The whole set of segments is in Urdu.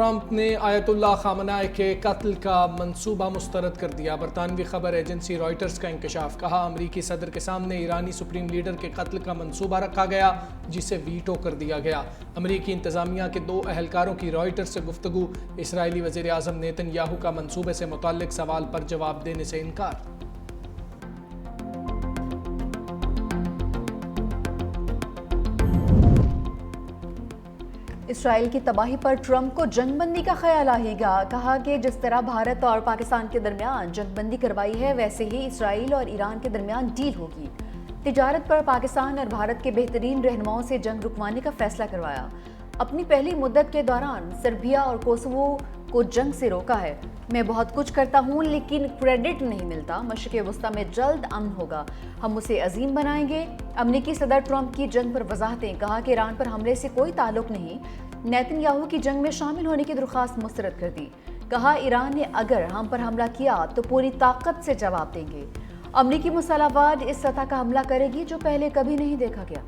ٹرمپ نے آیت اللہ خامنہ کے قتل کا منصوبہ مسترد کر دیا۔ برطانوی خبر ایجنسی رائٹرز کا انکشاف۔ کہا امریکی صدر کے سامنے ایرانی سپریم لیڈر کے قتل کا منصوبہ رکھا گیا جسے ویٹو کر دیا گیا۔ امریکی انتظامیہ کے 2 اہلکاروں کی رائٹرز سے گفتگو۔ اسرائیلی وزیر اعظم نیتن یاہو کا منصوبے سے متعلق سوال پر جواب دینے سے انکار۔ اسرائیل کی تباہی پر ٹرمپ کو جنگ بندی کا خیال آئے گا۔ کہا کہ جس طرح بھارت اور پاکستان کے درمیان جنگ بندی کروائی ہے ویسے ہی اسرائیل اور ایران کے درمیان ڈیل ہوگی۔ تجارت پر پاکستان اور بھارت کے بہترین رہنماؤں سے جنگ رکوانے کا فیصلہ کروایا۔ اپنی پہلی مدت کے دوران سربیا اور کوسوو کو جنگ سے روکا ہے۔ میں بہت کچھ کرتا ہوں لیکن کریڈٹ نہیں ملتا۔ مشرق وسطیٰ میں جلد امن ہوگا، ہم اسے عظیم بنائیں گے۔ امریکی صدر ٹرمپ کی جنگ پر وضاحتیں۔ کہا کہ ایران پر حملے سے کوئی تعلق نہیں۔ نیتن یاہو کی جنگ میں شامل ہونے کی درخواست مسترد کر دی۔ کہا ایران نے اگر ہم پر حملہ کیا تو پوری طاقت سے جواب دیں گے۔ امریکی مسلح افواج اس سطح کا حملہ کرے گی جو پہلے کبھی نہیں دیکھا گیا۔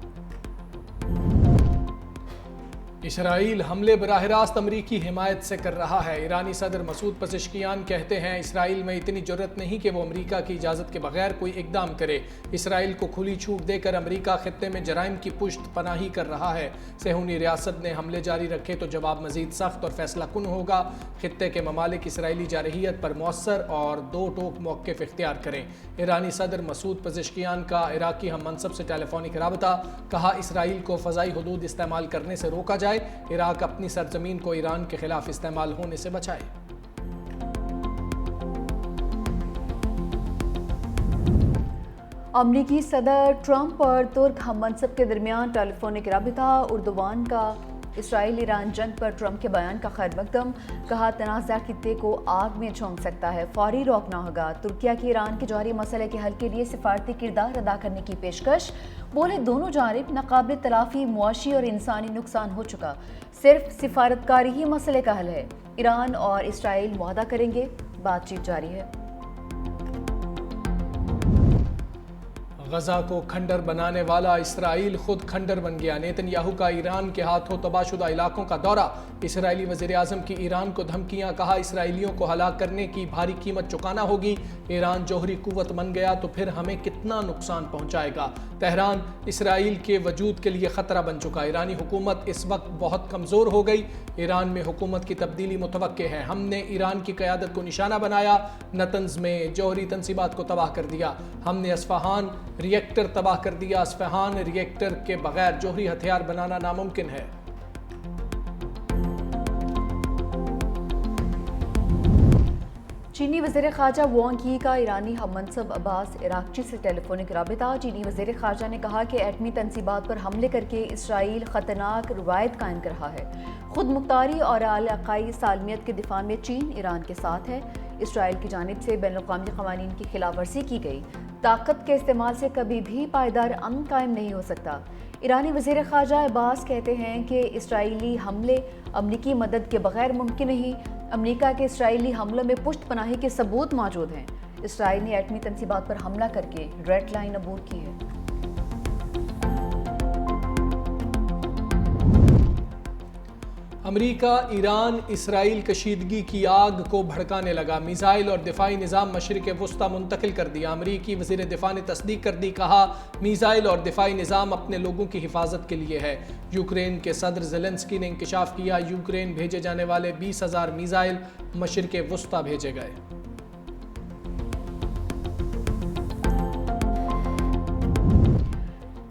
اسرائیل حملے براہ راست امریکی حمایت سے کر رہا ہے۔ ایرانی صدر مسعود پزشکیان کہتے ہیں اسرائیل میں اتنی جرأت نہیں کہ وہ امریکہ کی اجازت کے بغیر کوئی اقدام کرے۔ اسرائیل کو کھلی چھوٹ دے کر امریکہ خطے میں جرائم کی پشت پناہی کر رہا ہے۔ صہیونی ریاست نے حملے جاری رکھے تو جواب مزید سخت اور فیصلہ کن ہوگا۔ خطے کے ممالک اسرائیلی جارحیت پر مؤثر اور دو ٹوک موقف اختیار کریں۔ ایرانی صدر مسعود پزشکیان کا عراقی ہم منصب سے ٹیلی فونک رابطہ۔ کہا اسرائیل کو فضائی حدود استعمال کرنے سے روکا جائے۔ عراق اپنی سرزمین کو ایران کے خلاف استعمال ہونے سے بچائے۔ امریکی صدر ٹرمپ اور ترک ہم منصب کے درمیان ٹیلی فونک رابطہ۔ اردوان کا اسرائیل ایران جنگ پر ٹرمپ کے بیان کا خیر مقدم۔ کہا تنازع خطے کو آگ میں جھونک سکتا ہے، فوری روکنا ہوگا۔ ترکیہ کی ایران کے جوہری مسئلے کے حل کے لیے سفارتی کردار ادا کرنے کی پیشکش۔ بولے دونوں جانب ناقابل تلافی معاشی اور انسانی نقصان ہو چکا، صرف سفارتکاری ہی مسئلے کا حل ہے۔ ایران اور اسرائیل معاہدہ کریں گے، بات چیت جاری ہے۔ غزہ کو کھنڈر بنانے والا اسرائیل خود کھنڈر بن گیا۔ نیتن یاہو کا ایران کے ہاتھوں تباہ شدہ علاقوں کا دورہ۔ اسرائیلی وزیر اعظم کی ایران کو دھمکیاں۔ کہا اسرائیلیوں کو ہلاک کرنے کی بھاری قیمت چکانا ہوگی۔ ایران جوہری قوت بن گیا تو پھر ہمیں کتنا نقصان پہنچائے گا۔ تہران اسرائیل کے وجود کے لیے خطرہ بن چکا۔ ایرانی حکومت اس وقت بہت کمزور ہو گئی۔ ایران میں حکومت کی تبدیلی متوقع ہے۔ ہم نے ایران کی قیادت کو نشانہ بنایا، نتنز میں جوہری تنصیبات کو تباہ کر دیا۔ ہم نے اصفہان ری ایکٹر تباہ کر دیا۔ اصفہان ری ایکٹر کے بغیر جوہری ہتھیار بنانا ناممکن ہے۔ چینی وزیر خارجہ وانگ یی کا ایرانی ہم منصب عباس عراقچی سے ٹیلی فونک رابطہ۔ چینی وزیر خارجہ نے کہا کہ ایٹمی تنصیبات پر حملے کر کے اسرائیل خطرناک روایت قائم کر رہا ہے۔ خود مختاری اور علاقائی سالمیت کے دفاع میں چین ایران کے ساتھ ہے۔ اسرائیل کی جانب سے بین الاقوامی قوانین کی خلاف ورزی کی گئی۔ طاقت کے استعمال سے کبھی بھی پائیدار امن قائم نہیں ہو سکتا۔ ایرانی وزیر خارجہ عباس کہتے ہیں کہ اسرائیلی حملے امریکی مدد کے بغیر ممکن نہیں۔ امریکہ کے اسرائیلی حملوں میں پشت پناہی کے ثبوت موجود ہیں۔ اسرائیل نے ایٹمی تنصیبات پر حملہ کر کے ریڈ لائن عبور کی ہے۔ امریکہ ایران اسرائیل کشیدگی کی آگ کو بھڑکانے لگا۔ میزائل اور دفاعی نظام مشرق وسطیٰ منتقل کر دیا۔ امریکی وزیر دفاع نے تصدیق کر دی۔ کہا میزائل اور دفاعی نظام اپنے لوگوں کی حفاظت کے لیے ہے۔ یوکرین کے صدر زیلنسکی نے انکشاف کیا۔ یوکرین بھیجے جانے والے 20,000 میزائل مشرق وسطیٰ بھیجے گئے۔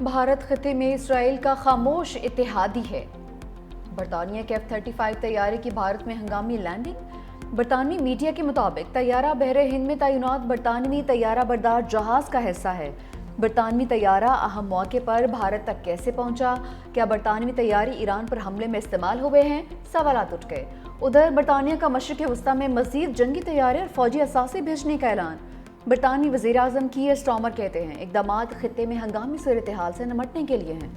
بھارت خطے میں اسرائیل کا خاموش اتحادی ہے۔ برطانیہ کے F-35 طیارے کی بھارت میں ہنگامی لینڈنگ۔ برطانوی میڈیا کے مطابق طیارہ بحر ہند میں تعینات برطانوی طیارہ بردار جہاز کا حصہ ہے۔ برطانوی طیارہ اہم موقع پر بھارت تک کیسے پہنچا؟ کیا برطانوی طیارے ایران پر حملے میں استعمال ہوئے ہیں؟ سوالات اٹھ گئے۔ ادھر برطانیہ کا مشرق وسطیٰ میں مزید جنگی طیارے اور فوجی اثاثے بھیجنے کا اعلان۔ برطانوی وزیر اعظم کیئر سٹارمر کہتے ہیں اقدامات خطے میں ہنگامی صورتحال سے نمٹنے کے لیے ہیں۔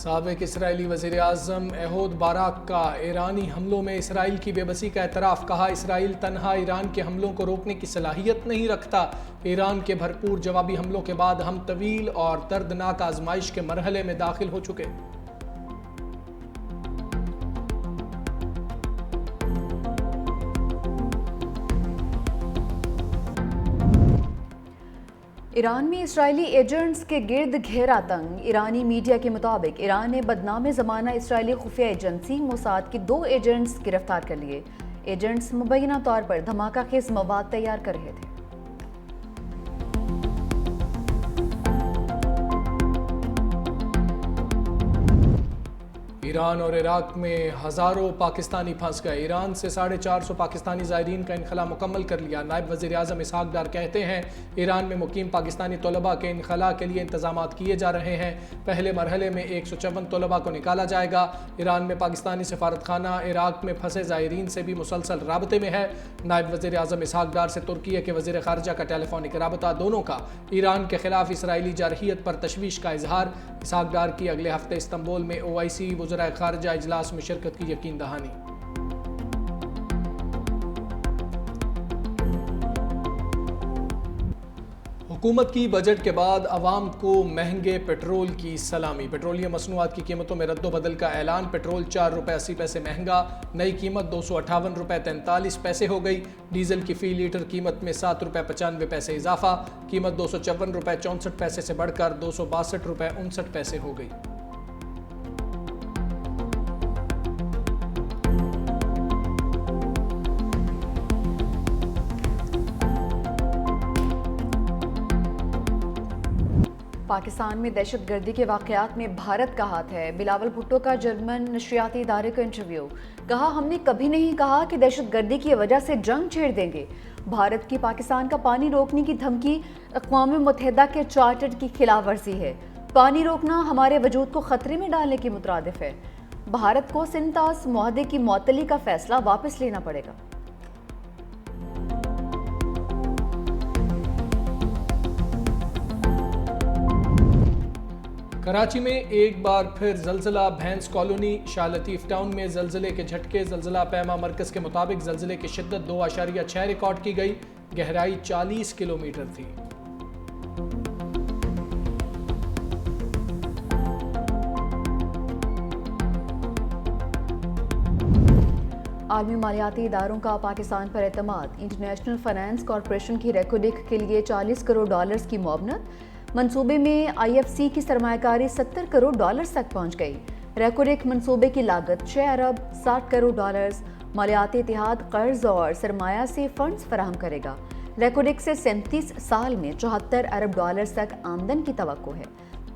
سابق اسرائیلی وزیر اعظم ایہود باراک کا ایرانی حملوں میں اسرائیل کی بے بسی کا اعتراف، کہا اسرائیل تنہا ایران کے حملوں کو روکنے کی صلاحیت نہیں رکھتا۔ ایران کے بھرپور جوابی حملوں کے بعد ہم طویل اور دردناک آزمائش کے مرحلے میں داخل ہو چکے۔ ایران میں اسرائیلی ایجنٹس کے گرد گھیرا تنگ۔ ایرانی میڈیا کے مطابق ایران نے بدنام زمانہ اسرائیلی خفیہ ایجنسی موساد کے 2 ایجنٹس گرفتار کر لیے۔ ایجنٹس مبینہ طور پر دھماکہ خیز مواد تیار کر رہے تھے۔ ایران اور عراق میں ہزاروں پاکستانی پھنس گئے۔ ایران سے 450 پاکستانی زائرین کا انخلاء مکمل کر لیا۔ نائب وزیر اعظم اسحاق ڈار کہتے ہیں ایران میں مقیم پاکستانی طلباء کے انخلاء کے لیے انتظامات کیے جا رہے ہیں۔ پہلے مرحلے میں 154 طلباء کو نکالا جائے گا۔ ایران میں پاکستانی سفارتخانہ عراق میں پھنسے زائرین سے بھی مسلسل رابطے میں ہے۔ نائب وزیر اعظم اسحاق ڈار سے ترکیہ کے وزیر خارجہ کا ٹیلی فونک رابطہ، دونوں کا ایران کے خلاف اسرائیلی جارحیت پر تشویش کا اظہار۔ اسحاق ڈار کی اگلے ہفتے استنبول میں OIC وزرائے خارجہ اجلاس میں شرکت کی یقین دہانی۔ حکومت کی بجٹ کے بعد عوام کو مہنگے پیٹرول کی سلامی۔ پیٹرولیم مصنوعات کی قیمتوں میں رد و بدل کا اعلان۔ پیٹرول 4 روپے 80 پیسے مہنگا، نئی قیمت 258 روپے 43 پیسے ہو گئی۔ ڈیزل کی فی لیٹر قیمت میں 7 روپے 95 پیسے اضافہ، قیمت 254 روپے 64 پیسے سے بڑھ کر 262 روپے 59 پیسے ہو گئی۔ پاکستان میں دہشت گردی کے واقعات میں بھارت کا ہاتھ ہے۔ بلاول بھٹو کا جرمن نشریاتی ادارے کو انٹرویو، کہا ہم نے کبھی نہیں کہا کہ دہشت گردی کی وجہ سے جنگ چھیڑ دیں گے۔ بھارت کی پاکستان کا پانی روکنے کی دھمکی اقوام متحدہ کے چارٹر کی خلاف ورزی ہے۔ پانی روکنا ہمارے وجود کو خطرے میں ڈالنے کے مترادف ہے۔ بھارت کو سنتاس معاہدے کی معطلی کا فیصلہ واپس لینا پڑے گا۔ کراچی میں ایک بار پھر زلزلہ، بھینس کالونی، شاہ لطیف ٹاؤن میں زلزلے کے جھٹکے۔ زلزلہ پیما مرکز کے مطابق زلزلے کی شدت 2.6 ریکارڈ کی گئی، گہرائی 40 کلومیٹر تھی۔ عالمی مالیاتی اداروں کا پاکستان پر اعتماد۔ انٹرنیشنل فائنانس کارپوریشن کی ریکوڈک کے لیے $40 کروڑ کی معاونت۔ منصوبے میں IFC کی سرمایہ کاری $70 کروڑ تک پہنچ گئی۔ ریکوڈک منصوبے کی لاگت $6 ارب 60 کروڑ۔ مالیاتی اتحاد قرض اور سرمایہ سے فنڈز فراہم کرے گا۔ ریکوڈک سے 37 سال میں $74 ارب تک آمدن کی توقع ہے۔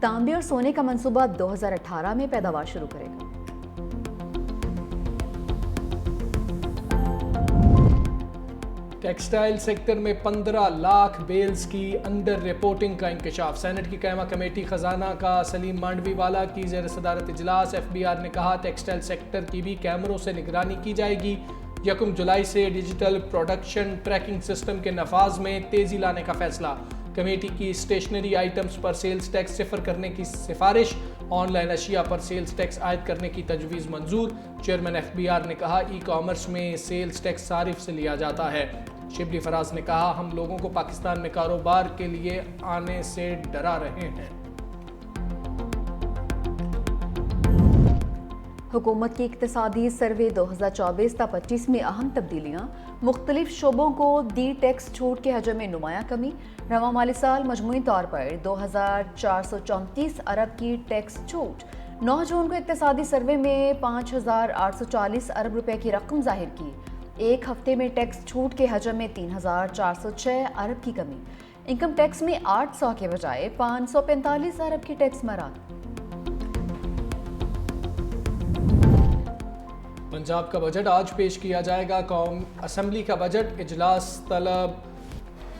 تانبے اور سونے کا منصوبہ 2018 میں پیداوار شروع کرے گا۔ ٹیکسٹائل سیکٹر میں 15 لاکھ بیلز کی انڈر رپورٹنگ کا انکشاف۔ سینٹ کی قائمہ کمیٹی خزانہ کا سلیم مانڈوی والا کی زیر صدارت اجلاس۔ FBR نے کہا ٹیکسٹائل سیکٹر کی بھی کیمروں سے نگرانی کی جائے گی۔ 1 جولائی سے ڈیجیٹل پروڈکشن ٹریکنگ سسٹم کے نفاذ میں تیزی لانے کا فیصلہ۔ کمیٹی کی اسٹیشنری آئٹمز پر سیلز ٹیکس صفر کرنے کی سفارش۔ آن لائن اشیاء پر سیلز ٹیکس عائد کرنے کی تجویز منظور۔ چیئرمین FBR نے کہا ای کامرس میں سیلز ٹیکس صارف سے لیا جاتا ہے۔ شبلی فراز نے کہا ہم لوگوں کو پاکستان میں کاروبار کے لیے آنے سے ڈرا رہے ہیں۔ حکومت کی اقتصادی سروے 2024-25 میں اہم تبدیلیاں۔ مختلف شعبوں کو دی ٹیکس چھوٹ کے حجم میں نمایاں کمی۔ رواں مالی سال مجموعی طور پر 2434 ارب کی ٹیکس چھوٹ۔ 9 جون کو اقتصادی سروے میں 5840 ارب روپے کی رقم ظاہر کی۔ ایک ہفتے میں ٹیکس چھوٹ کے حجم میں 3406 ارب کی کمی۔ انکم ٹیکس میں 800 کے بجائے 545 ارب کی ٹیکس مراعات۔ پنجاب کا بجٹ آج پیش کیا جائے گا۔ قومی اسمبلی کا بجٹ اجلاس طلب۔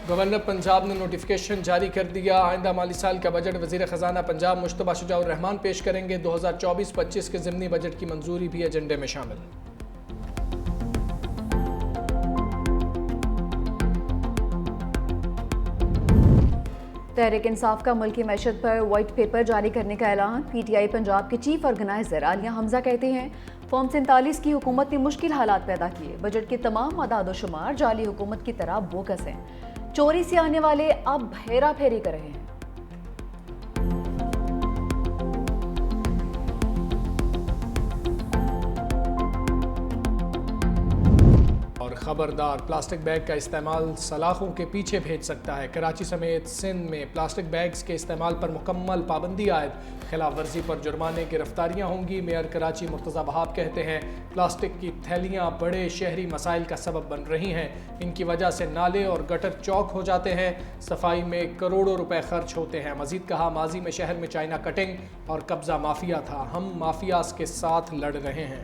گورنر پنجاب نے نوٹیفیکیشن جاری کر دیا۔ آئندہ مالی سال کا بجٹ وزیر خزانہ پنجاب مشتبہ شجاع الرحمان پیش کریں گے۔ 2024-25 کے ضمنی بجٹ کی منظوری بھی ایجنڈے میں شامل۔ تحریک انصاف کا ملکی معیشت پر وائٹ پیپر جاری کرنے کا اعلان۔ پی ٹی آئی پنجاب کے چیف آرگنائزر عالیہ حمزہ کہتے ہیں فارم 47 کی حکومت نے مشکل حالات پیدا کیے، بجٹ کے تمام اعداد و شمار جعلی حکومت کی طرح بوگس ہیں، چوری سے آنے والے اب ہیرا پھیری کر رہے ہیں۔ اور خبردار، پلاسٹک بیگ کا استعمال سلاخوں کے پیچھے بھیج سکتا ہے۔ کراچی سمیت سندھ میں پلاسٹک بیگز کے استعمال پر مکمل پابندی عائد، خلاف ورزی پر جرمانے گرفتاریاں ہوں گی۔ میئر کراچی مرتضی وہاب کہتے ہیں پلاسٹک کی تھیلیاں بڑے شہری مسائل کا سبب بن رہی ہیں، ان کی وجہ سے نالے اور گٹر چوک ہو جاتے ہیں، صفائی میں کروڑوں روپے خرچ ہوتے ہیں۔ مزید کہا ماضی میں شہر میں چائنا کٹنگ اور قبضہ مافیا تھا، ہم مافیاز کے ساتھ لڑ رہے ہیں۔